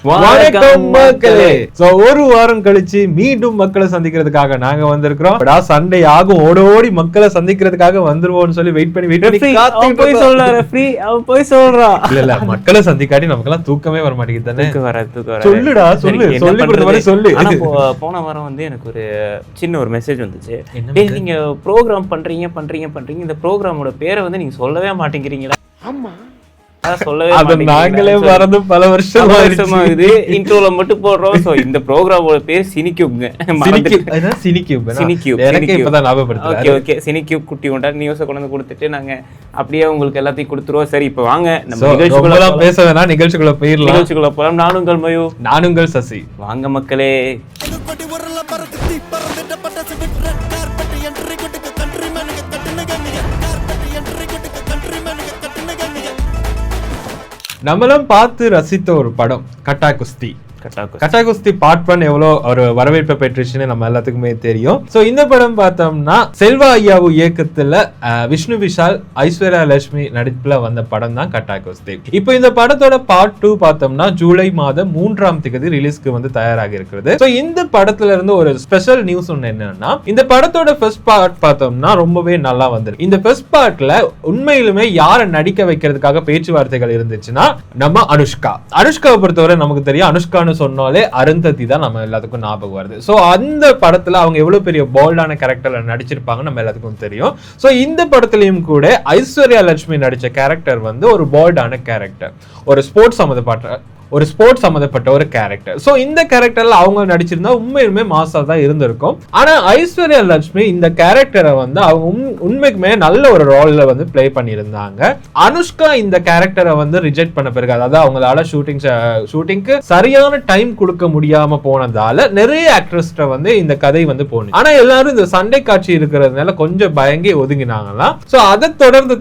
வணக்கம் மக்களே. ஒரு வாரம் கழிச்சு மீண்டும் மக்களை சந்திக்கிறதுக்காக நாங்க வந்திருக்கிறோம். சண்டே ஆகும் ஓடோடி மக்களை சந்திக்கிறதுக்காக வந்துருவோம்னு சொல்லி வெயிட் பண்ணி போய் சொல்றான். இல்ல மக்களை சந்திக்காட்டி நமக்கு எல்லாம் தூக்கமே வர மாட்டேங்குது. சொல்லுடா சொல்லு. போன வாரம் வந்து எனக்கு ஒரு சின்ன ஒரு மெசேஜ் வந்துச்சு. நீங்க ப்ரோக்ராம் பண்றீங்க இந்த ப்ரோக்ராமோட பேரை வந்து நீங்க சொல்லவே மாட்டேங்கிறீங்களா? ஆமா, நாங்களே மறந்து பல வருஷம் ஆகுது. இன்ட்ரோல மட்டும் போடுறோம். சோ இந்த ப்ரோகிராமோட பேர் சினிக்யூப்ங்க. சினிக்யூப் குட்டி உண்டா நியூஸை கொண்டு வந்து கொடுத்துட்டு நாங்க அப்படியே உங்களுக்கு எல்லாத்தையும் கொடுத்துருவோம். சரி, இப்ப வாங்க நம்ம நிகழ்ச்சிக்குள்ள பேச வேணாம், நிகழ்ச்சிக்குள்ள போயிடலாம். நானும் உங்கள் மயு, நானும் உங்கள் சசி. வாங்க மக்களே. நம்மளும் பார்த்து ரசித்த ஒரு படம் கட்டா குஸ்தி. கட்டா குஸ்தி பார்ட் 1 எவ்வளோ ஒரு வரவேற்பை பெற்றுச்சுன்னு நம்ம எல்லாத்துக்குமே தெரியும். சோ இந்த படம் பார்த்தோம்னா செல்வா ஐயாவு இயக்கத்துல விஷ்ணு விஷால், ஐஸ்வர்யா லட்சுமி நடிப்புல வந்த படம் தான் கட்டா குஸ்தி. இப்போ இந்த படத்தோட பார்ட் 2 பார்த்தோம்னா ஜூலை மாதம் 3ஆம் தேதி ரிலீஸ்க்கு வந்து தயாராகி இருக்கிறது. சோ இந்த படத்துல இருந்து ஒரு ஸ்பெஷல் நியூஸ் ஒன்று என்னன்னா, இந்த படத்தோட ஃபர்ஸ்ட் பார்ட் பார்த்தோம்னா ரொம்பவே நல்லா வந்திருக்கு. இந்த ஃபர்ஸ்ட் பார்ட்ல உண்மையிலுமே யாரை நடிக்க வைக்கிறதுக்காக பேச்சுவார்த்தைகள் இருந்துச்சுன்னா நம்ம அனுஷ்காவை பொறுத்தவரை நமக்கு தெரியும். அனுஷ்கா சொன்னாலே அருந்ததி தான் நம்ம எல்லாத்துக்கும் ஞாபகம் வருது. சோ அந்த படத்துல அவங்க எவ்வளவு பெரிய போல்டான கேரக்டர்ல நடிச்சிருப்பாங்க நம்ம எல்லாத்துக்கும் தெரியும். சோ இந்த படத்துலயும் கூட ஐஸ்வர்யா லட்சுமி நடிச்ச கேரக்டர் வந்து ஒரு போல்டான கேரக்டர், ஒரு ஸ்போர்ட்ஸ் சம்பந்தப்பட்ட ஒரு கேரக்டர். சோ இந்த கேரக்டர்ல அவங்க நடிச்சிருந்தா உண்மையுமே மாசா தான் இருந்திருக்கும். ஆனா ஐஸ்வர்யா லட்சுமி இந்த கேரக்டரை வந்து அவங்க உண்மைக்குமே நல்ல ஒரு ரோல்ல வந்து பிளே பண்ணியிருந்தாங்க. அனுஷ்கா இந்த கேரக்டரை வந்து ரிஜெக்ட் பண்ண பிறகு, அதாவது அவங்களால ஷூட்டிங்க்கு சரியான டைம் கொடுக்க முடியாம போனதால நிறைய ஆக்ட்ரஸ்ட வந்து இந்த கதை வந்து போனது. ஆனா எல்லாரும் இந்த சண்டை காட்சி இருக்கிறதுனால கொஞ்சம் பயங்கி ஒதுங்கினாங்களாம். சோ அதை தொடர்ந்து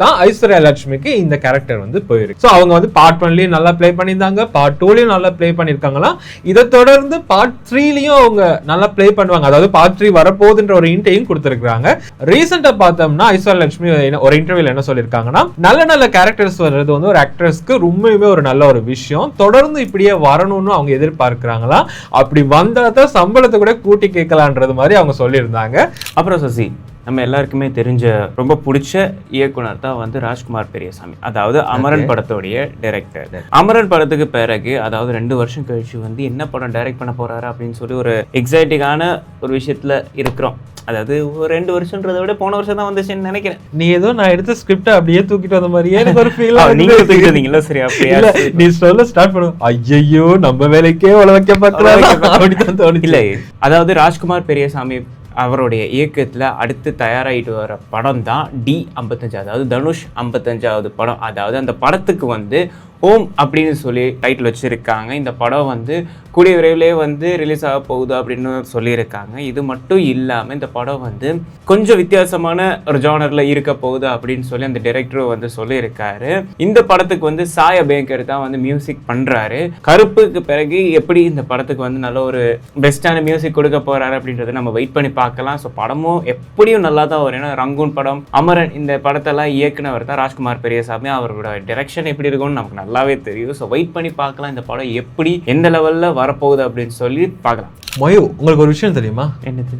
தான் ஐஸ்வர்யா லட்சுமிக்கு இந்த கேரக்டர் வந்து போயிருக்கு. சோ அவங்க வந்து பார்ட் 1லயும் நல்லா ப்ளே பண்ணியிருந்தாங்க, பார்ட் 2லயும் நல்லா ப்ளே பண்ணிருக்காங்களாம். இதை தொடர்ந்து பார்ட் 3லயும் அவங்க நல்லா ப்ளே பண்ணுவாங்க. அதாவது பார்ட் 3 வரப்போகுதுன்ற ஒரு இன்டர்வியூ கொடுத்திருக்காங்க. ரீசெண்டா பார்த்தோம்னா ஐஸ்வர்யா லட்சுமி ஒரு இன்டர்வியூல என்ன சொல்லியிருக்காங்கன்னா, நல்ல கேரக்டர்ஸ் வர்றது வந்து ஒரு ஆக்ட்ரஸ்க்கு ரொம்பவே ஒரு நல்ல ஒரு விஷயம், தொடர்ந்து இப்படியே வரணும்னு அவங்க எதிர்பார்க்கிறாங்களா. அப்படி வந்தா தான் சம்பளத்தை கூட கூட்டி கேட்கலான்றது மாதிரி அவங்க சொல்லியிருந்தாங்க. அப்புறம் சசி, நம்ம எல்லாருக்குமே தெரிஞ்ச ரொம்ப பிடிச்ச இயக்குனர் தான் வந்து ராஜ்குமார் பெரியசாமி, அதாவது அமரன் படத்தோடைய டைரக்டர். அமரன் படத்துக்கு பிறகு, அதாவது 2 வருஷம் கழிச்சு வந்து என்ன படம் டைரக்ட் பண்ண போறாரு அப்படின்னு சொல்லி ஒரு எக்ஸைட்டிங்கான ஒரு விஷயத்துல இருக்கிறோம். அதாவது ஒரு 2 வருஷம்ன்றதை விட போன வருஷம் தான் வந்துச்சுன்னு நினைக்கிறேன். நீ ஏதோ நான் எடுத்த ஸ்கிரிப்ட் அப்படியே தூக்கிட்டு வந்த மாதிரியே எனக்கு ஒரு ஃபீல். நீங்க தூக்கிட்டீங்களா? சரி, அப்படியே நீ சொல்ல ஸ்டார்ட் பண்ணு. ஐயோ, நம்ம வேலைக்கே உலக பார்க்கலாம். இல்ல, அதாவது ராஜ்குமார் பெரியசாமி அவருடைய இயக்கத்துல அடுத்து தயாராகிட்டு வர படம் தான் D55, அதாவது தனுஷ் 55வது படம். அதாவது அந்த படத்துக்கு வந்து ஓம் அப்படின்னு சொல்லி டைட்டில் வச்சிருக்காங்க. இந்த படம் வந்து கூடிய விரைவிலே வந்து ரிலீஸ் ஆக போகுது அப்படின்னு சொல்லியிருக்காங்க. இது மட்டும் இல்லாமல் இந்த படம் வந்து கொஞ்சம் வித்தியாசமான ஒரு ஜானர்ல இருக்க போகுது அப்படின்னு சொல்லி அந்த டைரக்டரும் வந்து சொல்லியிருக்காரு. இந்த படத்துக்கு வந்து சாய் அபியங்கர் தான் வந்து மியூசிக் பண்றாரு. கருப்புக்கு பிறகு எப்படி இந்த படத்துக்கு வந்து நல்ல ஒரு பெஸ்டான மியூசிக் கொடுக்க போறாரு அப்படின்றத நம்ம வெயிட் பண்ணி பார்க்கலாம். ஸோ படமும் எப்படியும் நல்லா தான் வரும். ஏன்னா ரங்கூன் படம், அமரன், இந்த படத்தெல்லாம் இயக்குனவர் தான் ராஜ்குமார் பெரியசாமி. அவரோட டைரக்ஷன் எப்படி இருக்கும்னு நமக்கு நல்லாவே தெரியும். ஸோ வெயிட் பண்ணி பார்க்கலாம் இந்த படம் எப்படி எந்த லெவல்ல வரப்போகுது அப்படின்னு சொல்லி பார்க்கலாம். மயு, உங்களுக்கு ஒரு விஷயம் தெரியுமா? என்னது?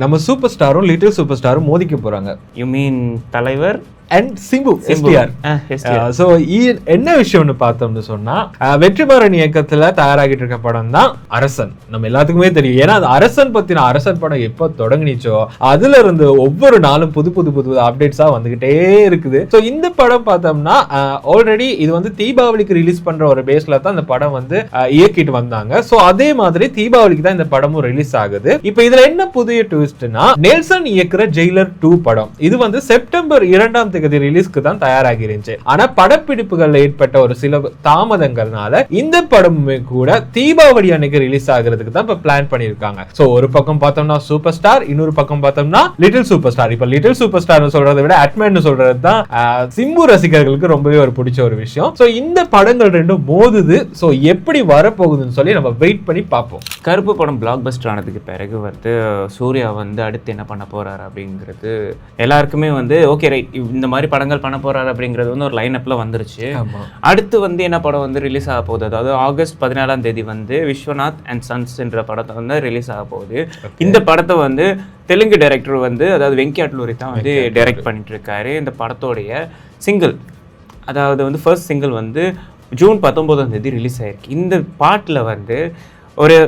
நம்ம சூப்பர் ஸ்டாரும் லிட்டில் சூப்பர் ஸ்டாரும் மோதிக்க போறாங்க. யூ மீன் தலைவர் அண்ட் சிம்பு எஸ்டிஆர். சோ என்ன விஷயம்னு பார்த்தோம்னு சொன்னா, வெற்றிமாறன் இயக்கத்துல தயாராகிட்டு இருக்க படம் தான் அரசன். நம்ம எல்லாத்துக்குமே தெரியும். ஏன்னா அரசன் படம் எப்போ தொடங்கிச்சோ அதுல இருந்து ஒவ்வொரு நாளும் புது அப்டேட்ஸா வந்துகிட்டே இருக்குது. சோ இந்த படம் பார்த்தோம்னா ஆல்ரெடி இது வந்து தீபாவளிக்கு ரிலீஸ் பண்ற ஒரு பேஸ்ல தான் இந்த படம் வந்து இயக்கிட்டு வந்தாங்க. சோ அதே மாதிரி தீபாவளிக்கு தான் இந்த படமும் ரிலீஸ் ஆகுது. இப்போ இதுல என்ன புதிய ட்விஸ்ட்னா, நெல்சன் இயக்குற ஜெயிலர் 2 படம் இது வந்து செப்டம்பர் 2ஆம் ரிலீஸ்க்கு தான் தயாராகி இருந்துச்சு. ஆனா படப்பிடிப்புகள்ல ஏற்பட்ட ஒரு சில தாமதங்கள்னால இந்த படமுமே கூட தீபாவளி அன்னைக்கு ரிலீஸ் ஆகிறதுக்கு தான் இப்ப பிளான் பண்ணிருக்காங்க. சோ ஒரு பக்கம் பார்த்தோம்னா சூப்பர் ஸ்டார், இன்னொரு பக்கம் பார்த்தோம்னா லிட்டில் சூப்பர் ஸ்டார். இப்ப லிட்டில் சூப்பர் ஸ்டார் சொல்றதை விட அட்மேன் சொல்றது தான் சிம்பு ரசிகர்களுக்கு ரொம்பவே ஒரு பிடிச்ச ஒரு விஷயம். சோ இந்த படங்கள் ரெண்டும் மோதுது. சோ எப்படி வரப்போகுதுன்னு சொல்லி நம்ம வெயிட் பண்ணி பார்ப்போம். கருப்பு படம் பிளாக் பஸ்டர் ஆனதுக்கு பிறகு வந்து சூர்யா வந்து அடுத்து என்ன பண்ண போறாரு அப்படிங்கிறது எல்லாருக்குமே வந்து ஓகே ரைட், இந்த மாதிரி படங்கள் பண்ண போறாரு அப்படிங்கிறது வந்து ஒரு லைன் அப்ல வந்துருச்சு. அடுத்து வந்து என்ன படம் வந்து ரிலீஸ் ஆக போகுது, அதாவது ஆகஸ்ட் 14ஆம் தேதி வந்து விஸ்வநாத் அண்ட் சன்ஸ் என்ற படத்தை வந்து ரிலீஸ் ஆக போகுது. இந்த படத்தை வந்து தெலுங்கு டைரக்டர் வந்து அதாவது வெங்கி அட்லூரி தான் வந்து டைரக்ட் பண்ணிட்டு இருக்காரு. இந்த படத்தோடைய சிங்கிள், அதாவது வந்து ஃபர்ஸ்ட் சிங்கிள் வந்து ஜூன் 19ஆம் தேதி ரிலீஸ் ஆயிருக்கு. இந்த பாட்டில் வந்து ஒரு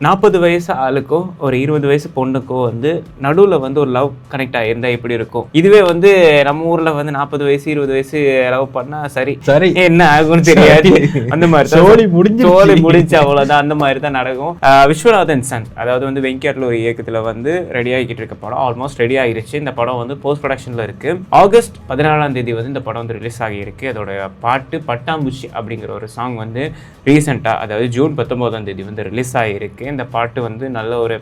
40 வயசு ஆளுக்கோ ஒரு 20 வயசு பொண்ணுக்கோ வந்து நடுவில் வந்து ஒரு லவ் கனெக்ட் ஆகியிருந்தா எப்படி இருக்கும். இதுவே வந்து நம்ம ஊரில் வந்து 40 வயசு 20 வயசு லவ் பண்ணா சரி என்ன ஆகும்னு தெரியாது. அந்த மாதிரி சோழி முடிச்சு அவ்வளோதான், அந்த மாதிரி தான் நடக்கும். விஸ்வநாதன் சன், அதாவது வந்து வெங்கி அட்லூரி இயக்கத்தில் வந்து ரெடி ஆகிக்கிட்டு இருக்க படம் ஆல்மோஸ்ட் ரெடி ஆகிருச்சு. இந்த படம் வந்து போஸ்ட் ப்ரொடக்ஷனில் இருக்கு. ஆகஸ்ட் 14ஆம் தேதி வந்து இந்த படம் வந்து ரிலீஸ் ஆகியிருக்கு. அதோட பாட்டு பட்டாம்பூச்சி அப்படிங்கிற ஒரு சாங் வந்து ரீசெண்டாக, அதாவது ஜூன் 19ஆம் தேதி வந்து ரிலீஸ் ஆகியிருக்கு. இந்த பாட்டு வந்து நல்ல ஒரு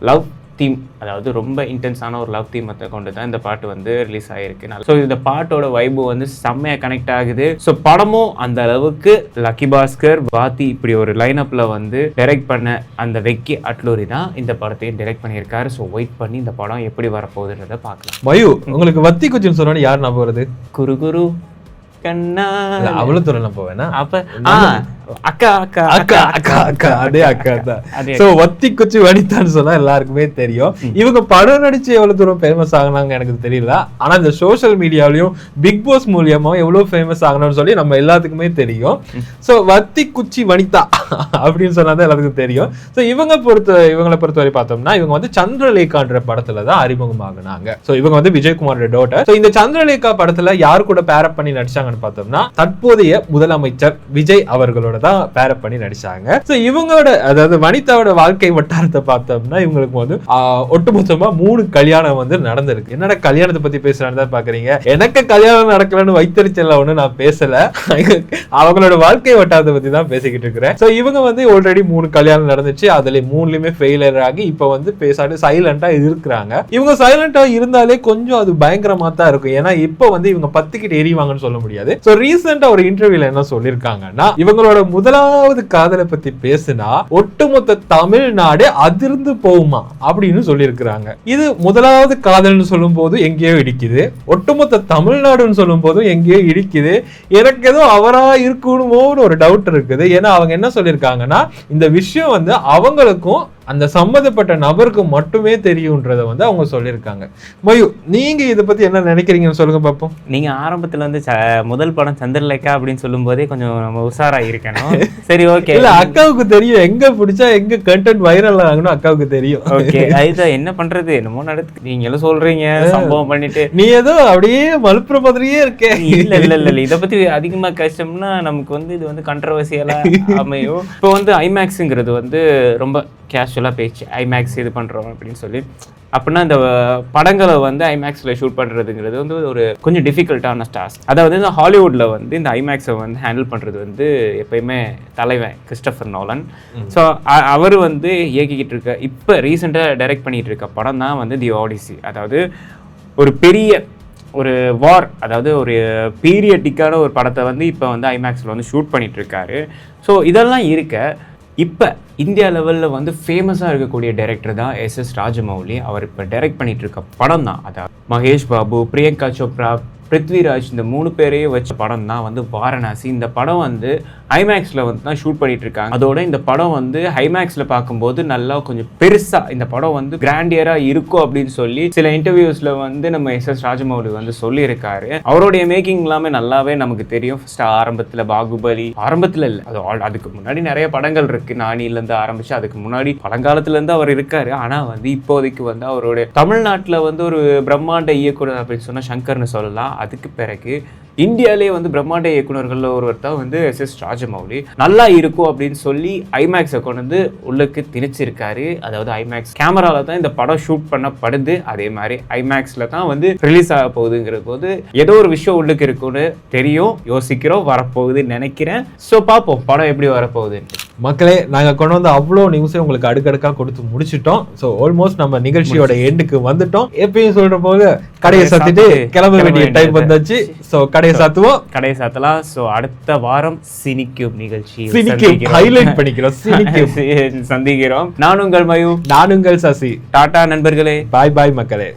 லவ் தீம், அதாவது ரொம்ப இன்டென்ஸான ஒரு லவ் தீமத்தை கொண்டு தான் இந்த பாட்டு வந்து ரிலீஸ் ஆகிருக்கு. ஸோ இந்த பாட்டோட வைபு வந்து செம்மையாக கனெக்ட் ஆகுது. ஸோ படமும் அந்த அளவுக்கு லக்கி பாஸ்கர், பாத்தி இப்படி ஒரு லைனப்பில் வந்து டைரக்ட் பண்ண அந்த வெங்கி அட்லூரி தான் இந்த படத்தையும் டைரக்ட் பண்ணியிருக்காரு. ஸோ வெயிட் பண்ணி இந்த படம் எப்படி வரப்போகுதுன்றதை பார்க்கலாம். மயூ, உங்களுக்கு வத்தி குச்சின்னு சொன்னோன்னு யார் ஞாபகம் வருது? குரு கண்ணா அவ்வளவு தூரம் போவேனா? அப்ப அக்கா அக்கா அக்கா அக்கா அக்கா அதே அக்கா தான். சோ வத்தி குச்சி வனிதான்னு சொன்னா எல்லாருக்குமே தெரியும். இவங்க படம் நடிச்சு எவ்வளவு தூரம் ஃபேமஸ் ஆகினாங்க எனக்கு தெரியல. ஆனா இந்த சோசியல் மீடியாவிலயும் பிக் பாஸ் மூலியமா எவ்வளவு ஃபேமஸ் ஆகணும்னு சொல்லி நம்ம எல்லாத்துக்குமே தெரியும். சோ வத்தி குச்சி வனிதா அப்படின்னு சொன்னாதான் எல்லாத்துக்கும் தெரியும். சோ இவங்களை பொறுத்தவரை பார்த்தோம்னா இவங்க வந்து சந்திரலேகான்ற படத்துலதான் அறிமுகமாகினாங்க. சோ இவங்க வந்து விஜயகுமாரோட டாட்டர். சோ இந்த சந்திரலேகா படத்துல யாரு கூட பேரப் பண்ணி நடிச்சாங்கன்னு பார்த்தோம்னா தற்போதைய முதலமைச்சர் விஜய் அவர்களோட தான் பேரப் பண்ணி நடிச்சாங்க. சோ இவங்களோட, அதாவது வனிதாவோட வாழ்க்கை வட்டாரத்தை பார்த்தோம்னா இவங்களுக்கு வந்து ஒட்டுமொத்தமா 3 கல்யாணம் வந்து நடந்திருக்கு. என்னடா கல்யாணத்தை பத்தி பேசுறான்னு பாக்குறீங்க? எனக்கு கல்யாணம் நடக்கலன்னு வைத்தறிச்சல ஒண்ணு நான் பேசல, அவங்களோட வாழ்க்கை வட்டாரத்தை பத்தி தான் பேசிக்கிட்டு இருக்கிறேன். சோ இவங்க வந்து ஆல்ரெடி 3 கல்யாணம் நடந்துச்சு. அதுல 3லயுமே ஃபெயிலியர் ஆகி இப்ப வந்து பேசாது சைலண்டா இருக்கிறாங்க. இவங்க சைலண்டா இருந்தாலே கொஞ்சம் அது பயங்கரமா தான் இருக்கும். ஏன்னா இப்ப வந்து இவங்க 10 கிட்ட எரிவாங்கன்னு சொல்ல முடியாது. சோ ரீசெண்டா ஒரு இன்டர்வியூல என்ன சொல்லிருக்காங்கன்னா, இவங்களோட முதலாவது காதலை பத்தி பேசினா ஒட்டுமொத்த தமிழ்நாடு அதிர்ந்து போகுமா அப்படின்னு சொல்லியிருக்கிறாங்க. இது முதலாவது காதல்னு சொல்லும் போது எங்கேயோ இடிக்குது, ஒட்டுமொத்த தமிழ்நாடுன்னு சொல்லும் போதும் எங்கேயோ இடிக்குது. எனக்கு ஏதோ அவரா இருக்கணுமோன்னு ஒரு டவுட் இருக்குது. ஏன்னா அவங்க என்ன சொல்லியிருக்காங்கன்னா, இந்த விஷயம் வந்து அவங்களுக்கும் அந்த சம்மந்தப்பட்ட நபருக்கு மட்டுமே தெரியும்ன்றத வந்து அவங்க சொல்லியிருக்காங்க. மயூ, நீங்க இதை பத்தி என்ன நினைக்கிறீங்கன்னு சொல்லுங்க பாப்போம். நீங்க ஆரம்பத்துல வந்து முதல் படம் சந்திரலேகா அப்படின்னு சொல்லும் போதே கொஞ்சம் நம்ம உஷாரா இருக்கணும். சரி, ஓகே. இல்ல, அக்காவுக்கு தெரியும் எங்க பிடிச்சா எங்க கண்டென்ட் வைரல் ஆகணும் அக்காவுக்கு தெரியும். ஓகே, அதுதான் என்ன பண்றது, என்னமோ நடத்து நீங்க எல்லாம் சொல்றீங்க சம்பவம் பண்ணிட்டு, நீ ஏதோ அப்படியே மலுப்புற மாதிரியே இருக்கே. இல்ல இல்ல இல்ல இதை பத்தி அதிகமா கஷ்டம்னா நமக்கு வந்து இது வந்து கண்ட்ரவர்சியலா அமையும். இப்போ வந்து ஐமேக்ஸுங்கிறது வந்து ரொம்ப கேஷுவலாக பேச்சு, ஐமேக்ஸ் இது பண்ணுறோம் அப்படின்னு சொல்லி. அப்படின்னா இந்த படங்களை வந்து ஐமேக்ஸில் ஷூட் பண்ணுறதுங்கிறது வந்து ஒரு கொஞ்சம் டிஃபிகல்ட்டான டாஸ்க். அதாவது இந்த ஹாலிவுட்டில் வந்து இந்த ஐமேக்ஸை வந்து ஹேண்டில் பண்ணுறது வந்து எப்பயுமே தலைவன் கிறிஸ்டோபர் நோலன். ஸோ அவர் வந்து இயக்கிக்கிட்டு இருக்க இப்போ ரீசெண்டாக டைரக்ட் பண்ணிகிட்டு இருக்க படம் தான் வந்து தி ஆடிசி. அதாவது ஒரு பெரிய ஒரு வார், அதாவது ஒரு பீரியடிக்கான ஒரு படத்தை வந்து இப்போ வந்து ஐமேக்ஸில் வந்து ஷூட் பண்ணிகிட்டு இருக்காரு. ஸோ இதெல்லாம் இருக்க இப்போ இந்தியா லெவலில் வந்து ஃபேமஸாக இருக்கக்கூடிய டைரக்டர் தான் எஸ் ராஜமௌலி. அவர் இப்போ டைரக்ட் பண்ணிகிட்டு இருக்க படம் தான், அதாவது மகேஷ் பாபு, பிரியங்கா சோப்ரா, பிருத்விராஜ், இந்த 3 பேரையும் வச்ச படம் தான் வந்து வாரணாசி. இந்த படம் வந்து ஐமேக்ஸில் வந்து தான் ஷூட் பண்ணிட்டு இருக்காங்க. அதோட இந்த படம் வந்து ஐமேக்ஸில் பார்க்கும்போது நல்லா கொஞ்சம் பெருசாக இந்த படம் வந்து கிராண்டியராக இருக்கும் அப்படின்னு சொல்லி சில இன்டர்வியூஸில் வந்து நம்ம எஸ் ராஜமௌலி வந்து சொல்லியிருக்காரு. அவருடைய மேக்கிங் எல்லாமே நல்லாவே நமக்கு தெரியும். ஃபர்ஸ்ட் ஆரம்பத்தில் பாகுபலி, ஆரம்பத்தில் இல்லை, அது அதுக்கு முன்னாடி நிறைய படங்கள் இருக்கு. நானிலேருந்து ஆரம்பிச்சு அதுக்கு முன்னாடி பழங்காலத்துலேருந்து அவர் இருக்காரு. ஆனால் வந்து இப்போதைக்கு வந்து அவருடைய தமிழ்நாட்டில் வந்து ஒரு பிரம்மாண்ட இயக்குனர் அப்படின்னு சொன்னால் சங்கர்னு சொல்லலாம். அதுக்கு பிறகு இந்தியாவிலே வந்து பிரம்மாண்ட இயக்குநர்கள் ஒருவர் தான் வந்து எஸ் ராஜமௌலி. நல்லா இருக்கும் அப்படின்னு சொல்லி ஐமேக்ஸை கொண்டு வந்து உள்ளுக்கு திணிச்சிருக்காரு. அதாவது ஐமேக்ஸ் கேமராவில் தான் இந்த படம் ஷூட் பண்ணப்படுது. அதே மாதிரி ஐமேக்ஸில் தான் வந்து ரிலீஸ் ஆக போகுதுங்கிற போது ஏதோ ஒரு விஷயம் உள்ளுக்கு இருக்குன்னு தெரியும், யோசிக்கிறோம், வரப்போகுதுன்னு நினைக்கிறேன். ஸோ பார்ப்போம் படம் எப்படி வரப்போகுது. மக்களே, நாங்கள் கொண்டு வந்து அவ்வளோ நியூஸை உங்களுக்கு அடுக்கடுக்காக கொடுத்து முடிச்சிட்டோம். ஸோ ஆல்மோஸ்ட் நம்ம நிகழ்ச்சியோட எண்டுக்கு வந்துட்டோம். எப்பயும் சொல்ற போது கடையை சாத்திட்டு கிளம்ப வேண்டிய டைம் வந்தாச்சு. ஸோ கடையை சாத்தலாம். ஸோ அடுத்த வாரம் சினிக்யூப் நிகழ்ச்சி ஹைலைட் பண்ணிக்கிறோம், சந்திக்கிறோம். நான் உங்கள் மயூ, நான் உங்கள் சசி. டாடா நண்பர்களே, பாய் பாய் மக்களே.